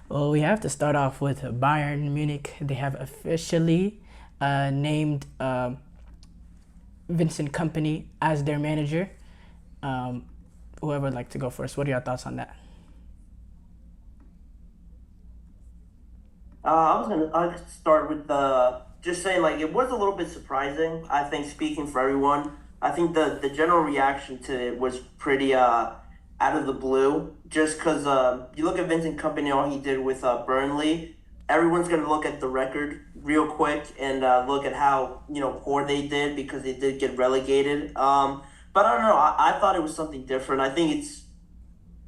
Well, we have to start off with Bayern Munich. They have officially named Vincent Kompany as their manager. Um, Whoever would like to go first, what are your thoughts on that? I could start with just saying like it was a little bit surprising. I think speaking for everyone, I think the general reaction to it was pretty out of the blue. Just because you look at Vincent Company, all he did with Burnley, everyone's gonna look at the record real quick and look at how poor they did because they did get relegated. But I don't know. I thought it was something different. I think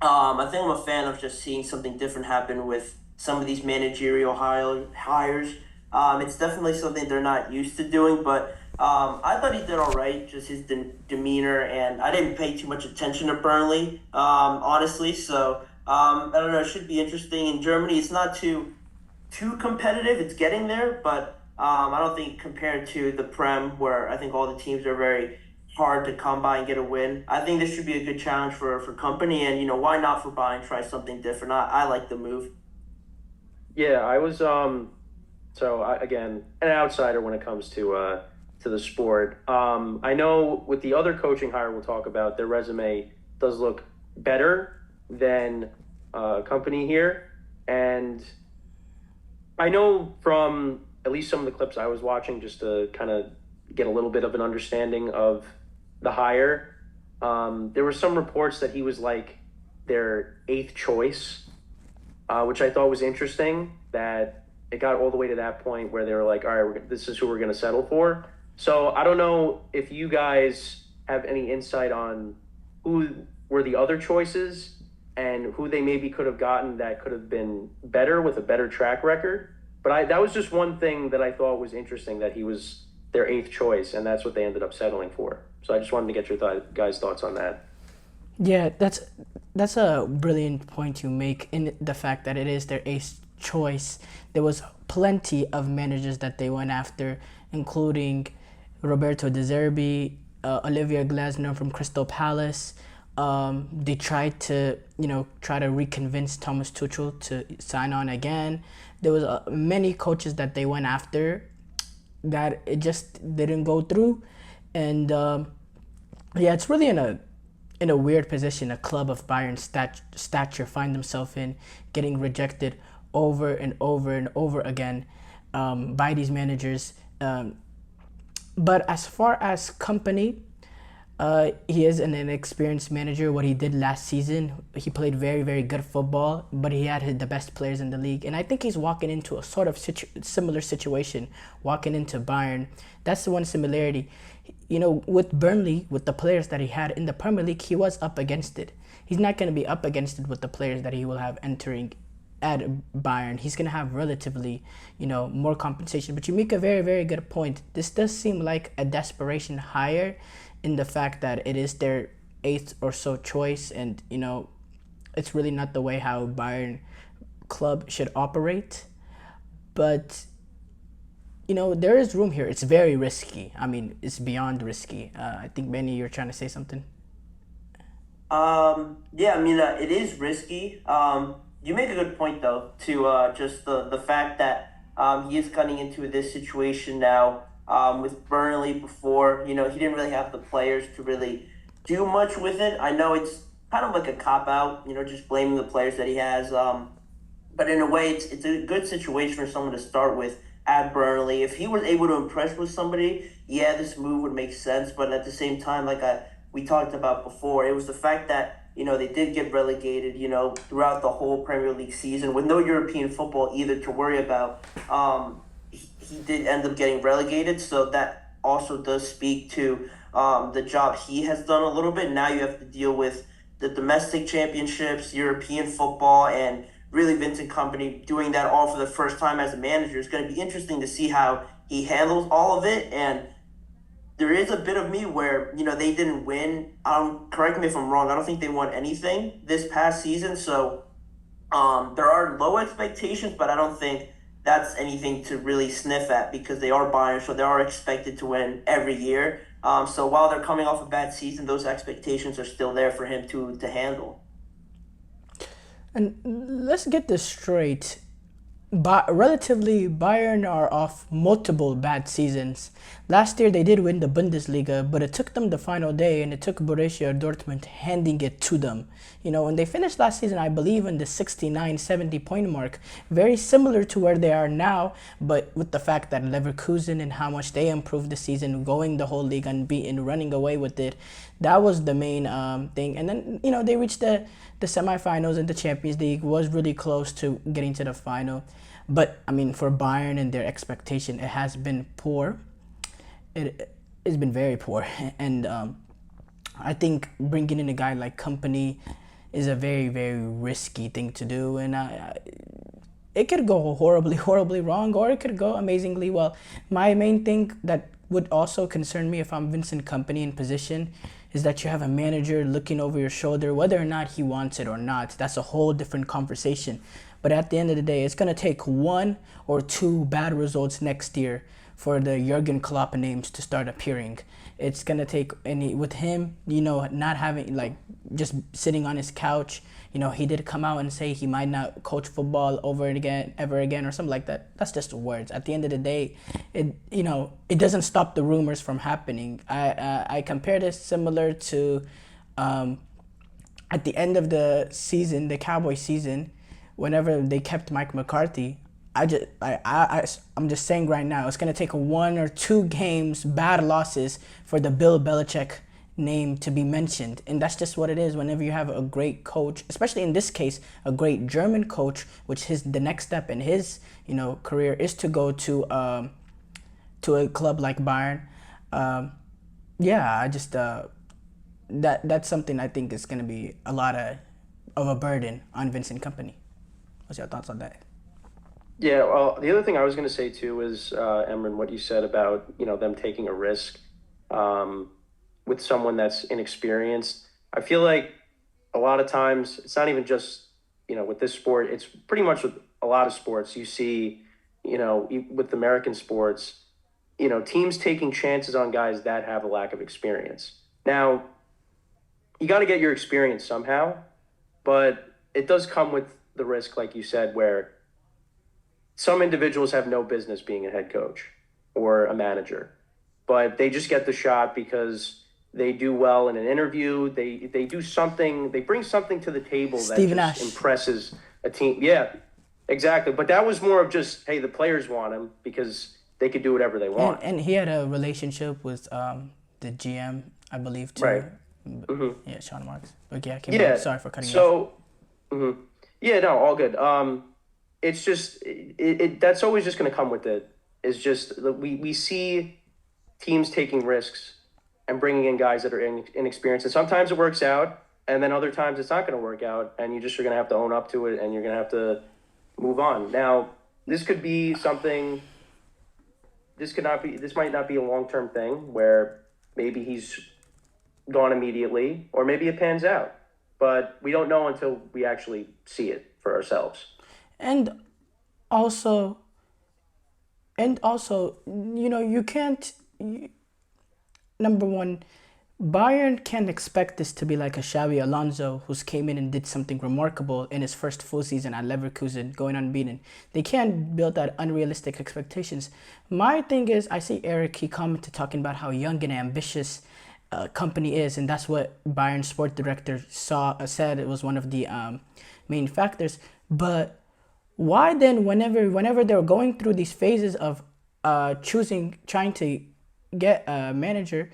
I'm a fan of just seeing something different happen with some of these managerial hires. It's definitely something they're not used to doing, but I thought he did all right, just his demeanor, and I didn't pay too much attention to Burnley, honestly. So I don't know. It should be interesting in Germany. It's not too competitive. It's getting there, but I don't think compared to the Prem, where I think all the teams are very hard to come by and get a win. I think this should be a good challenge for company, and why not for Bayern try something different? I like the move. Yeah, I was again an outsider when it comes to the sport. I know with the other coaching hire we'll talk about, their resume does look better than company here, and I know from at least some of the clips I was watching, just to kind of get a little bit of an understanding of the hire. There were some reports that he was like their eighth choice, which I thought was interesting. That it got all the way to that point where they were like, "All right, this is who we're going to settle for." So I don't know if you guys have any insight on who were the other choices and who they maybe could have gotten that could have been better with a better track record. But that was just one thing that I thought was interesting, that he was their eighth choice, and that's what they ended up settling for. So I just wanted to get your guys' thoughts on that. Yeah, that's a brilliant point you make in the fact that it is their ace choice. There was plenty of managers that they went after, including Roberto De Zerbi, Olivier Glasner from Crystal Palace. They tried to, try to reconvince Thomas Tuchel to sign on again. There was many coaches that they went after that it just didn't go through, and yeah, it's really in a weird position. A club of Bayern stature find themselves in, getting rejected over and over and over again by these managers. But as far as company, he is an inexperienced manager. What he did last season, he played very, very good football, but he had the best players in the league. And I think he's walking into a sort of similar situation, walking into Bayern. That's the one similarity. With Burnley, with the players that he had in the Premier League, he was up against it. He's not going to be up against it with the players that he will have entering at Bayern. He's going to have relatively, more compensation. But you make a very, very good point. This does seem like a desperation hire in the fact that it is their eighth or so choice, and it's really not the way how Bayern club should operate. But there is room here. It's very risky. I mean, it's beyond risky. I think Benny, you're trying to say something. Yeah, I mean, it is risky. You make a good point though, to just the fact that he is cutting into this situation now. With Burnley before, he didn't really have the players to really do much with it. I know it's kind of like a cop out, just blaming the players that he has. But in a way, it's a good situation for someone to start with at Burnley. If he was able to impress with somebody, yeah, this move would make sense. But at the same time, we talked about before, it was the fact that they did get relegated, throughout the whole Premier League season with no European football either to worry about. He did end up getting relegated, so that also does speak to the job he has done a little bit. Now you have to deal with the domestic championships, European football, and really Vincent Company doing that all for the first time as a manager. It's going to be interesting to see how he handles all of it. And there is a bit of me where they didn't win. Correct me if I'm wrong. I don't think they won anything this past season, so there are low expectations, but I don't think that's anything to really sniff at because they are Bayern, so they are expected to win every year. So while they're coming off a bad season, those expectations are still there for him to handle. And let's get this straight. But relatively, Bayern are off multiple bad seasons. Last year they did win the Bundesliga, but it took them the final day and it took Borussia Dortmund handing it to them. You know, when they finished last season, I believe in the 69, 70 point mark, very similar to where they are now, but with the fact that Leverkusen and how much they improved the season, going the whole league unbeaten, running away with it, that was the main thing. And then, you know, they reached the semifinals in the Champions League, was really close to getting to the final. But I mean, for Bayern and their expectation, it has been poor. It's been very poor, and I think bringing in a guy like Kompany is a very, very risky thing to do, and it could go horribly, horribly wrong, or it could go amazingly well. My main thing that would also concern me if I'm Vincent Kompany in position is that you have a manager looking over your shoulder, whether or not he wants it or not. That's a whole different conversation. But at the end of the day, it's going to take one or two bad results next year for the Jurgen Klopp names to start appearing. It's going to take, and with him, you know, not having, like, just sitting on his couch, you know, he did come out and say he might not coach football ever again, or something like that. That's just words. At the end of the day, it doesn't stop the rumors from happening. I compare this similar to at the end of the season, the Cowboy season, whenever they kept Mike McCarthy. I'm just saying right now, it's gonna take one or two games, bad losses, for the Bill Belichick name to be mentioned, and that's just what it is. Whenever you have a great coach, especially in this case, a great German coach, which the next step in his career is to go to a club like Bayern. I just that's something I think is gonna be a lot of a burden on Vincent Kompany. What's your thoughts on that? Yeah, well, the other thing I was going to say too is, Emran, what you said about them taking a risk with someone that's inexperienced. I feel like a lot of times it's not even just with this sport. It's pretty much with a lot of sports. You see, with American sports, teams taking chances on guys that have a lack of experience. Now, you got to get your experience somehow, but it does come with the risk, like you said, where some individuals have no business being a head coach or a manager, but they just get the shot because they do well in an interview. They do something. They bring something to the table Stephen that just Ash. impresses a team. Yeah, exactly. But that was more of just, hey, the players want him because they could do whatever they want. And he had a relationship with the GM, I believe, too. Right. Mm-hmm. Yeah, Sean Marks. But yeah, keep going. Sorry for cutting you off. Mm-hmm. Yeah, no, all good. It's just that's always just going to come with it. It's just we see teams taking risks and bringing in guys that are inexperienced, and sometimes it works out, and then other times it's not going to work out, and you just are going to have to own up to it, and you're going to have to move on. Now, this could be something. This might not be a long-term thing where maybe he's gone immediately, or maybe it pans out. But we don't know until we actually see it for ourselves. And also, you can't. Number one, Bayern can't expect this to be like a Xabi Alonso, who's came in and did something remarkable in his first full season at Leverkusen, going unbeaten. They can't build that unrealistic expectations. My thing is, I see Eric, he commented talking about how young and ambitious Kompany is, and that's what Bayern sport director said it was one of the main factors. But why then, whenever they were going through these phases of trying to get a manager,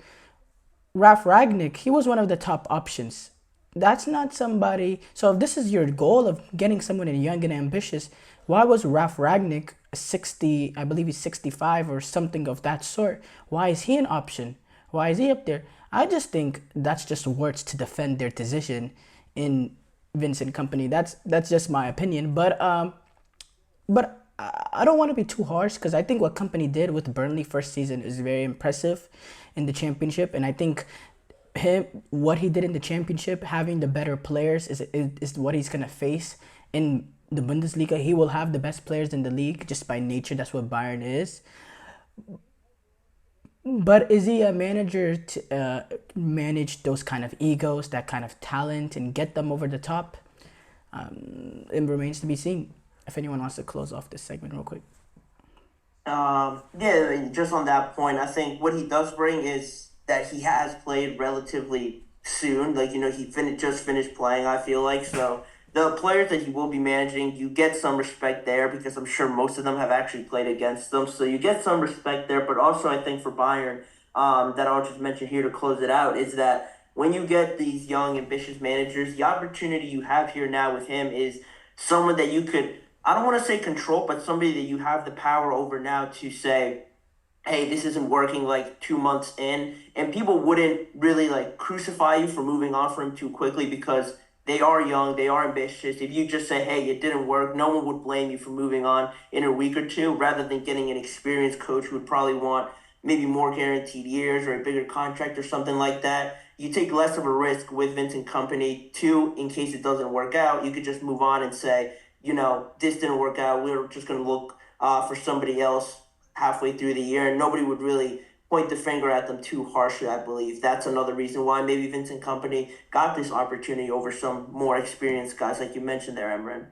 Ralf Rangnick, he was one of the top options. That's not somebody. So if this is your goal of getting someone young and ambitious, why was Ralf Rangnick 60? I believe he's 65 or something of that sort. Why is he an option? Why is he up there? I just think that's just words to defend their decision in Vincent Kompany. That's just my opinion. But I don't want to be too harsh, because I think what Kompany did with Burnley first season is very impressive in the championship, and I think what he did in the championship, having the better players, is what he's gonna face in the Bundesliga. He will have the best players in the league just by nature. That's what Bayern is. But is he a manager to manage those kind of egos, that kind of talent, and get them over the top? It remains to be seen. If anyone wants to close off this segment real quick. Yeah, I mean, just on that point, I think what he does bring is that he has played relatively soon. Like, just finished playing, I feel like. So the players that he will be managing, you get some respect there because I'm sure most of them have actually played against them. So you get some respect there. But also, I think for Bayern, that I'll just mention here to close it out, is that when you get these young, ambitious managers, the opportunity you have here now with him is someone that you could, I don't want to say control, but somebody that you have the power over now to say, hey, this isn't working like 2 months in. And people wouldn't really like crucify you for moving on from him too quickly because they are young, they are ambitious. If you just say, hey, it didn't work, no one would blame you for moving on in a week or two rather than getting an experienced coach who would probably want maybe more guaranteed years or a bigger contract or something like that. You take less of a risk with Vincent Kompany. Two, in case it doesn't work out, you could just move on and say, this didn't work out. We're just going to look for somebody else halfway through the year, and nobody would really point the finger at them too harshly, I believe. That's another reason why maybe Vincent Kompany got this opportunity over some more experienced guys like you mentioned there, Emran.